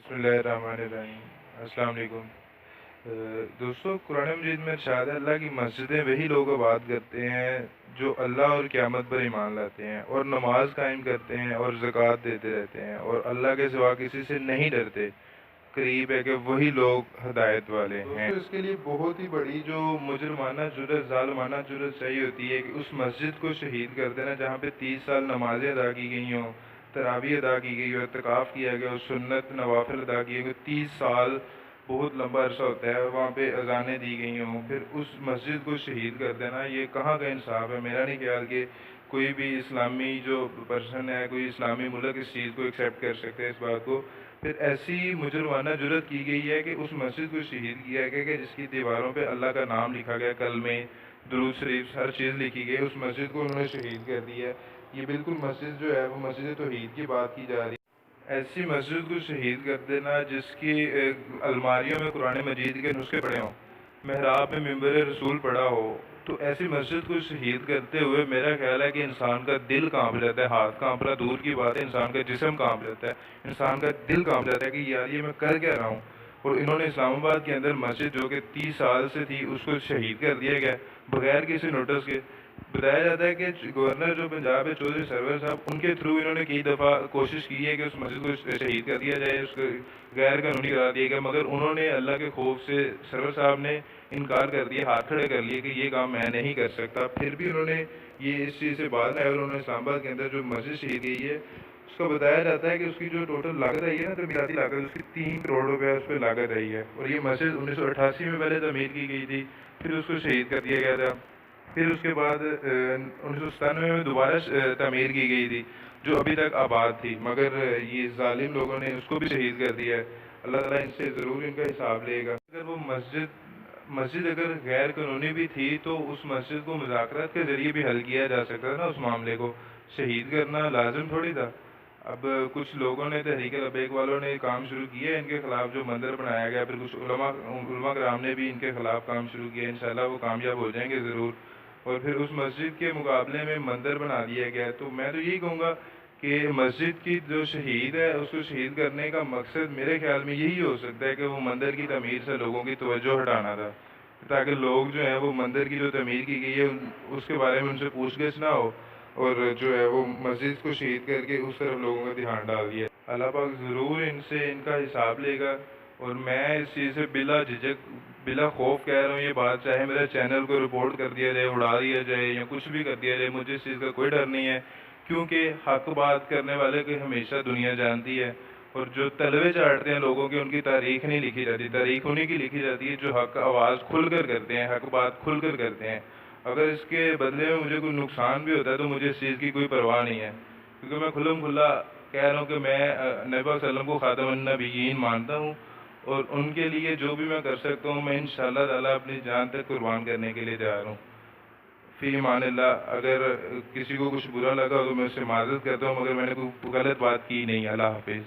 بسم اللہ الرحمن الرحیم۔ السلام علیکم دوستو، قرآن مجید میں ارشاد ہے اللہ کی مسجدیں وہی لوگ آباد کرتے ہیں جو اللہ اور قیامت پر ایمان لاتے ہیں اور نماز قائم کرتے ہیں اور زکوٰۃ دیتے رہتے ہیں اور اللہ کے سوا کسی سے نہیں ڈرتے۔ قریب ہے کہ وہی لوگ ہدایت والے ہیں۔ اس کے لیے بہت ہی بڑی جو مجرمانہ جرت، ظالمانہ جرت چاہیے ہوتی ہے کہ اس مسجد کو شہید کر دینا جہاں پہ 30 سال نمازیں ادا کی گئی ہوں، تراویح ادا کی گئی ہو، اعتکاف کیا گیا ہو، سنت نوافل ادا کیے گئے، 30 سال بہت لمبا عرصہ ہوتا ہے، وہاں پہ اذانیں دی گئی ہوں، پھر اس مسجد کو شہید کر دینا، یہ کہاں کا انصاف ہے؟ میرا نہیں خیال کہ کوئی بھی اسلامی جو پرسن ہے، کوئی اسلامی ملک اس چیز کو ایکسیپٹ کر سکتے ہیں اس بات کو۔ پھر ایسی مجرمانہ جرت کی گئی ہے کہ اس مسجد کو شہید کیا گیا کہ جس کی دیواروں پہ اللہ کا نام لکھا گیا، کلمے، درود شریف، ہر چیز لکھی گئی، اس مسجد کو انہوں نے شہید کر دیا ہے۔ یہ بالکل مسجد جو ہے وہ مسجد توحید کی بات کی جا رہی ہے۔ ایسی مسجد کو شہید کر دینا جس کی الماریوں میں قرآن مجید کے نسخے پڑے ہوں، محراب میں منبر رسول پڑا ہو، تو ایسی مسجد کو شہید کرتے ہوئے میرا خیال ہے کہ انسان کا دل کانپ جاتا ہے، ہاتھ کانپ رہا دور کی بات ہے، انسان کا جسم کانپ جاتا ہے، انسان کا دل کانپ جاتا ہے کہ یار یہ میں کر کیا رہا ہوں۔ اور انہوں نے اسلام آباد کے اندر مسجد جو کہ 30 سال سے تھی اس کو شہید کر دیا گیا بغیر کسی نوٹس کے۔ بتایا جاتا ہے کہ گورنر جو پنجاب ہے چودھری سرور صاحب، ان کے تھرو انہوں نے کئی دفعہ کوشش کی ہے کہ اس مسجد کو شہید کر دیا جائے، اس کو غیر قانونی قرار دیا گیا، مگر انہوں نے اللہ کے خوف سے سرور صاحب نے انکار کر دیا، ہاتھ کھڑے کر لیے کہ یہ کام میں نہیں کر سکتا۔ پھر بھی انہوں نے یہ اس چیز سے باز آئے اور انہوں نے اسلام آباد کے اندر جو مسجد شہید کی ہے اس کا بتایا جاتا ہے کہ اس کی جو ٹوٹل لاگت آئی ہے نا، تعمیراتی لاگت، اس کی 3 کروڑ روپے اس پہ لاگت آئی ہے، اور یہ مسجد 1988 میں پہلے تعمیر کی گئی تھی، پھر اس کو شہید کر دیا گیا تھا، پھر اس کے بعد 1997 میں دوبارہ تعمیر کی گئی تھی جو ابھی تک آباد تھی، مگر یہ ظالم لوگوں نے اس کو بھی شہید کر دیا ہے۔ اللہ تعالیٰ ان سے ضرور ان کا حساب لے گا۔ اگر وہ مسجد اگر غیر قانونی بھی تھی تو اس مسجد کو مذاکرات کے ذریعے بھی حل کیا جا سکتا تھا نا، اس معاملے کو شہید کرنا لازم تھوڑی تھا۔ اب کچھ لوگوں نے، تحریک لبیک والوں نے کام شروع کیا ہے ان کے خلاف، جو مندر بنایا گیا، پھر کچھ علماء کرام نے بھی ان کے خلاف کام شروع کیا، انشاءاللہ وہ کامیاب ہو جائیں گے ضرور، اور پھر اس مسجد کے مقابلے میں مندر بنا دیا گیا۔ تو میں تو یہی کہوں گا کہ مسجد کی جو شہید ہے اس کو شہید کرنے کا مقصد میرے خیال میں یہی ہو سکتا ہے کہ وہ مندر کی تعمیر سے لوگوں کی توجہ ہٹانا تھا، تاکہ لوگ جو ہیں وہ مندر کی جو تعمیر کی گئی ہے اس کے بارے میں ان سے پوچھ گچھ نہ ہو، اور جو ہے وہ مسجد کو شہید کر کے اس طرف لوگوں کا دھیان ڈال دیا۔ اللہ پاک ضرور ان سے ان کا حساب لے گا، اور میں اس چیز سے بلا جھجک، بلا خوف کہہ رہا ہوں یہ بات، چاہے میرے چینل کو رپورٹ کر دیا جائے، اڑا دیا جائے یا کچھ بھی کر دیا جائے، مجھے اس چیز کا کوئی ڈر نہیں ہے، کیونکہ حق بات کرنے والے کو ہمیشہ دنیا جانتی ہے، اور جو تلوے چاٹتے ہیں لوگوں کی ان کی تاریخ نہیں لکھی جاتی، تاریخ انہیں کی لکھی جاتی ہے جو حق آواز کھل کر کرتے ہیں، حق بات کھل کر کرتے ہیں۔ اگر اس کے بدلے میں مجھے کوئی نقصان بھی ہوتا ہے تو مجھے اس چیز کی کوئی پرواہ نہیں ہے، کیونکہ میں کھلم کھلا کہہ رہا ہوں کہ میں نبی پاک صلی اللہ علیہ وسلم کو خاتم النبیین مانتا ہوں، اور ان کے لیے جو بھی میں کر سکتا ہوں میں انشاءاللہ تعالیٰ اپنی جان تک قربان کرنے کے لیے تیار ہوں۔ فی امان اللہ۔ اگر کسی کو کچھ برا لگا تو میں اس سے معذرت کرتا ہوں، مگر میں نے کوئی غلط بات کی نہیں۔ اللہ حافظ۔